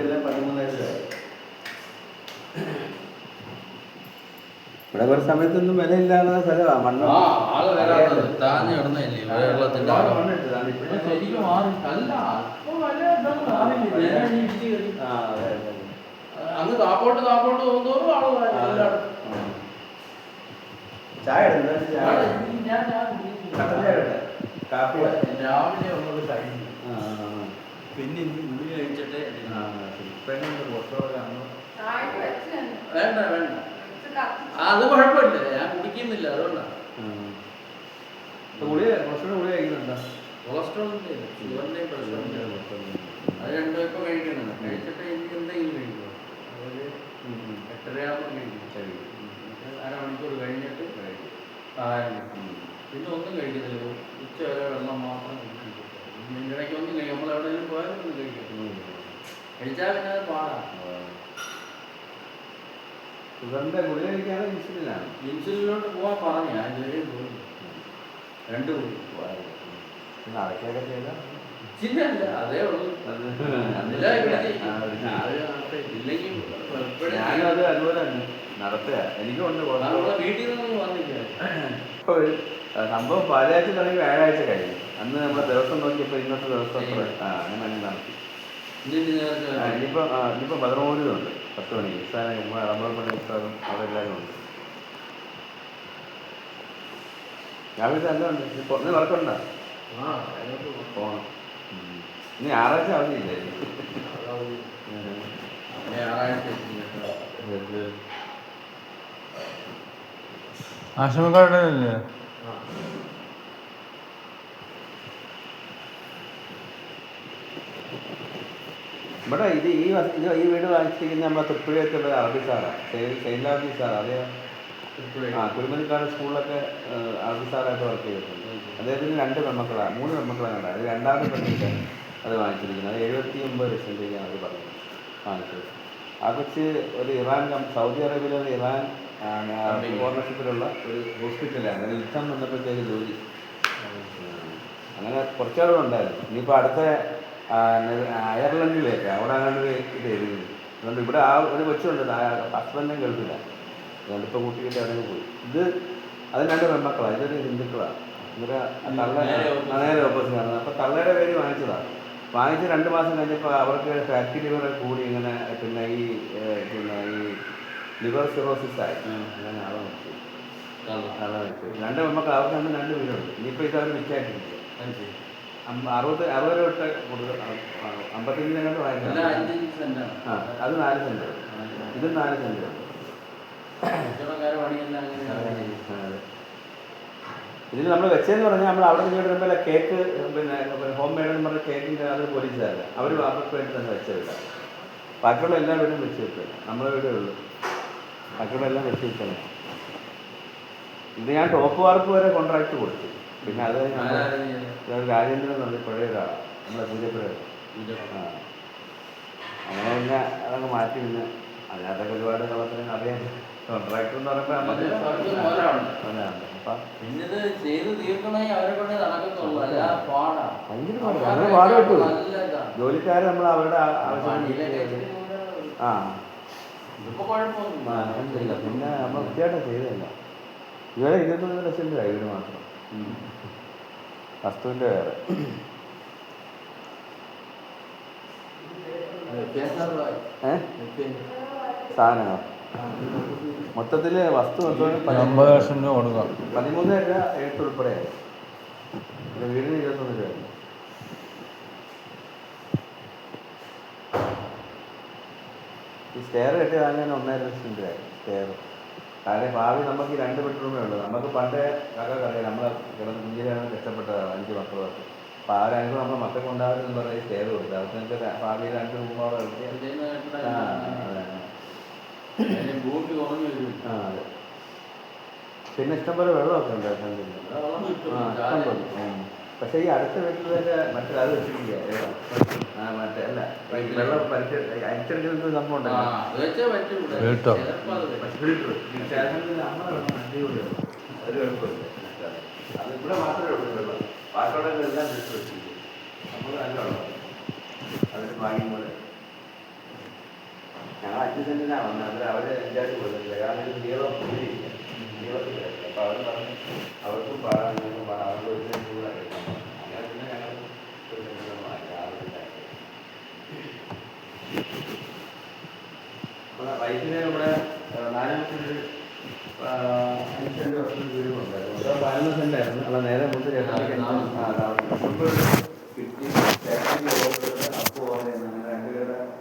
എല്ലാം 13 വയസ്സായി. ഇവിടെ ഒരു സമയത്തൊന്നും വിലയില്ലാതെ സ്ഥലമാണ്. മണ്ണ് അങ്ങ് താപ്പോട്ട് തോന്നുന്നോറും ആള് ചായ രാവിലെ ഉള്ളത് കഴിഞ്ഞു. പിന്നെ ഉള്ളി കഴിച്ചിട്ട് വേണ്ട അത് കുഴപ്പമില്ല, ഞാൻ കുടിക്കുന്നില്ല, അതുകൊണ്ടാണ്. കൊളസ്ട്രോൾ ഷുഗറിന്റെയും പ്രഷറിന്റെയും അത് രണ്ടും ഇപ്പൊ കഴിക്കുന്നുണ്ട്. കഴിച്ചിട്ട് എനിക്ക് എന്തെങ്കിലും കഴിക്കും. അതൊരു 8:30 കഴിക്കും. അരമണിക്കൂർ കഴിഞ്ഞിട്ട് പിന്നെ ഒന്നും കഴിക്കുന്നില്ല. ഉച്ച വരെ വെള്ളം മാത്രം കുടിക്കും. ഇടയ്ക്ക് ഒന്നും കഴിക്കും. നമ്മൾ എവിടെയെങ്കിലും പോയാലും ഒന്നും കഴിക്കും. കഴിച്ചാൽ പിന്നെ അത് പാടാണ്. ഷുഗറിന്റെ ഗുളിക കഴിക്കാതെ ഇൻസുലിനാണ്. ഇൻസുലിനോട്ട് പോകാൻ പറഞ്ഞു. ഞാൻ ഇതുവരെയും പോയി 2 കൂടി നടക്കൊക്കെ ചെയ്താൽ ഇച്ചില്ല, അതേ ഉള്ളൂ. ഞാനും അത് അതുപോലെ തന്നെ നടത്തുക. എനിക്കുണ്ട് വീട്ടിൽ നിന്ന് വന്നില്ല. സംഭവം പാലാഴ്ച തുടങ്ങി വ്യാഴാഴ്ച കഴിഞ്ഞു. അന്ന് നമ്മൾ ദിവസം നോക്കിയപ്പോൾ ഇന്നത്തെ ദിവസം അങ്ങനെ നടത്തി. ഇനിയിപ്പോൾ 13 10 മണിക്ക് ഉത്സാഹം റബ്ബർ ഉത്സാഹം അതെല്ലാവരും ഉണ്ട്. രാവിലത്തെ എല്ലാം ഉണ്ട്. ഇന്ന് വർക്കുണ്ടോ? പോകണം. ഇനി ഞായറാഴ്ച അവധിയില്ലേ? ആശ്രമക്കാരുടെ ഇവിടെ ഈ വീട് വാങ്ങിച്ചിരിക്കുന്ന നമ്മളെ തൃപ്പുഴയൊക്കെ അറബി സാറാണ്. സൈലാബി സാർ. അതേ കുരുമലിക്കാട് സ്കൂളിലൊക്കെ അറബി സാറായിട്ട് വർക്ക് ചെയ്തിട്ടുണ്ട്. അദ്ദേഹത്തിന് 2 പെൺമക്കളാണ്, 3 പെൺമക്കളാണ് ഉണ്ടായത്. അത് 2ാമത്തെ പെൺമക്കളാണ് അത് വാങ്ങിച്ചിരിക്കുന്നത്. അത് 79 ലക്ഷം രൂപയാണ് അത് പറഞ്ഞത് വാങ്ങിച്ചത്. ആ കൊച്ച് ഒരു സൗദി അറേബ്യയിലെ ഒരു ഇറാൻ ഓണർഷിപ്പിലുള്ള ഒരു ഹോസ്പിറ്റലാണ്. അങ്ങനെ യുദ്ധം വന്നപ്പോഴത്തേക്ക് ജോലി അങ്ങനെ കുറച്ചാളുണ്ടായിരുന്നു. ഇനിയിപ്പോൾ അടുത്ത അയർലൻഡിലേക്ക് അവിടെ അങ്ങോട്ട് ഇത് എഴുതുന്നത്. അതുകൊണ്ട് ഇവിടെ ആ ഒരു കൊച്ചുണ്ട്, ഹസ്ബൻഡും ഗൾഫില്ല. അതുകൊണ്ട് ഇപ്പോൾ കൂട്ടിയിട്ട് അവിടെ പോയി. അത് 2 പെൺമക്കളാണ്. ഇതൊരു ഹിന്ദുക്കളാണ്. നേരെ ഓപ്പോസിറ്റാണ്. അപ്പോൾ തള്ളയുടെ പേര് വാങ്ങിച്ചതാണ്. വാങ്ങിച്ച് 2 മാസം കഴിഞ്ഞപ്പോൾ അവർക്ക് ഫാറ്റി ലിവർ കൂടി ഇങ്ങനെ പിന്നെ ഈ ലിവർ സിറോസിസ് ആയി. അങ്ങനെ ആളെ വെച്ചു. 2 പെൺമക്കൾ. അവർക്ക് 2 വീടുണ്ട്. ഇനിയിപ്പോൾ ഇത് അവർ വിറ്റായിട്ടിരിക്കും. 60 രൂപ കൊടുക്കുക. 55 വാങ്ങിക്കണം. അത് 4 സെന്റ്. ഇത് 4 സെന്റ്. ഇതിൽ നമ്മൾ വെച്ചതെന്ന് പറഞ്ഞാൽ നമ്മൾ അവിടെ നിന്ന് വരുമ്പോൾ കേക്ക് പിന്നെ ഹോം മെയ്ഡ് എന്ന് പറഞ്ഞ കേക്കിൻ്റെ അത് പോലീസുകാരല്ല. അവർ അവർക്ക് വേണ്ടി തന്നെ വെച്ചില്ല. ബാക്കിയുള്ള എല്ലാ വീടും വെച്ച് വെക്കില്ല. നമ്മളെ വീടേ ഉള്ളൂ. ബാക്കിയുള്ള എല്ലാം വെച്ച് വെക്കണം. ഇത് ഞാൻ ടോപ്പ് വാർക്ക് വരെ കോൺട്രാക്ട് കൊടുത്തു. പിന്നെ അത് രാജേന്ദ്രൻ എന്ന് പറഞ്ഞ പഴയ ഒരാളാണ്, നമ്മളെ പൂജപ്പുര. അങ്ങനെ പിന്നെ അതങ്ങ് മാറ്റി. പിന്നെ അതിനകത്തൊക്കെ ഒരുപാട് കള്ളത്തിന് അറിയാൻ കോൺട്രാക്ടർ എന്ന് പറയുമ്പോൾ അങ്ങനെ പാട് കിട്ടും. ജോലിക്കാർ നമ്മൾ അവരുടെ ആവശ്യം പിന്നെ നമ്മൾ വൃത്തിയായിട്ട് ചെയ്തല്ല. ഇതുവരെ 21 ലക്ഷം രൂപ വീട് മാത്രം. വസ്തുവിൻ്റെ വേറെ സാധനങ്ങൾ മൊത്തത്തിൽ വസ്തു 50 ലക്ഷം രൂപ കൊടുക്കാം. 13 രൂപ എഴുത്ത് ഉൾപ്പെടെയായി. വീടിന് 21 രൂപ. ഈ സ്റ്റെയർ കെട്ടി വാങ്ങാൻ 1.5 ലക്ഷം രൂപയായി സ്റ്റെയർ. കാരണം ഭാവി നമുക്ക് ഈ 2 ബെഡ്റൂമേ ഉള്ളൂ. നമുക്ക് പണ്ടേ അറിയാം, നമ്മളെ കിടന്ന് കുഞ്ഞിലാണ് കഷ്ടപ്പെട്ടതാണ് 5 മക്കളൊക്കെ. അപ്പോൾ ആ 2 നമ്മൾ മക്കൾക്ക് ഉണ്ടാകുമെന്ന് പറഞ്ഞാൽ സ്റ്റെയർ കൊടുത്തത്. അവർക്ക് നിങ്ങൾക്ക് ഭാവി 2 റൂമോടെ അതെ. പിന്നെ ഇഷ്ടംപോലെ വെള്ളമൊക്കെ ഉണ്ട്. പക്ഷേ ഈ അടുത്ത വീട്ടിലൊക്കെ മറ്റേ അത് വെച്ചിരിക്കുക മറ്റേ അല്ല വെള്ളം അരിച്ചെടുക്കുന്ന സംഭവം ഉണ്ടല്ലോ. അത് കുഴപ്പമില്ല. അത് ഇവിടെ മാത്രമേ ഉള്ളൂ വെള്ളം. ബാക്കിയുള്ള എല്ലാം വെച്ച് വെച്ചിരിക്കും. നമ്മൾ നല്ല വെള്ളം അതിന് വാങ്ങി പോലെ ഞങ്ങൾ 5 സെൻറ്റിനാണ് വന്നത്. അന്നേരം അവർ എൻജായിട്ട് കൊടുത്തില്ല. കാരണം ഇത് നീളം കൂടിയില്ല, നീളത്തില്ല. അപ്പോൾ അവർ പറഞ്ഞു അവർക്കും പാടാൻ നിങ്ങൾക്കും പാടാം, അവർക്ക് 1 സെൻറ്റ് കൂടെ കഴിക്കാൻ പറഞ്ഞു. അങ്ങനെ പിന്നെ ഞങ്ങൾ 1 സെൻറ്റിന് മാറ്റി 6 സെൻറ്റാക്കി. നമ്മുടെ വൈഫിന് ഇവിടെ 4 സെൻറ്റ് 5 സെൻറ്റ് വർഷം വീടുണ്ടായിരുന്നു. 11 സെൻറ്റായിരുന്നു. അല്ല നേരെ മുമ്പ് ചേട്ടൻ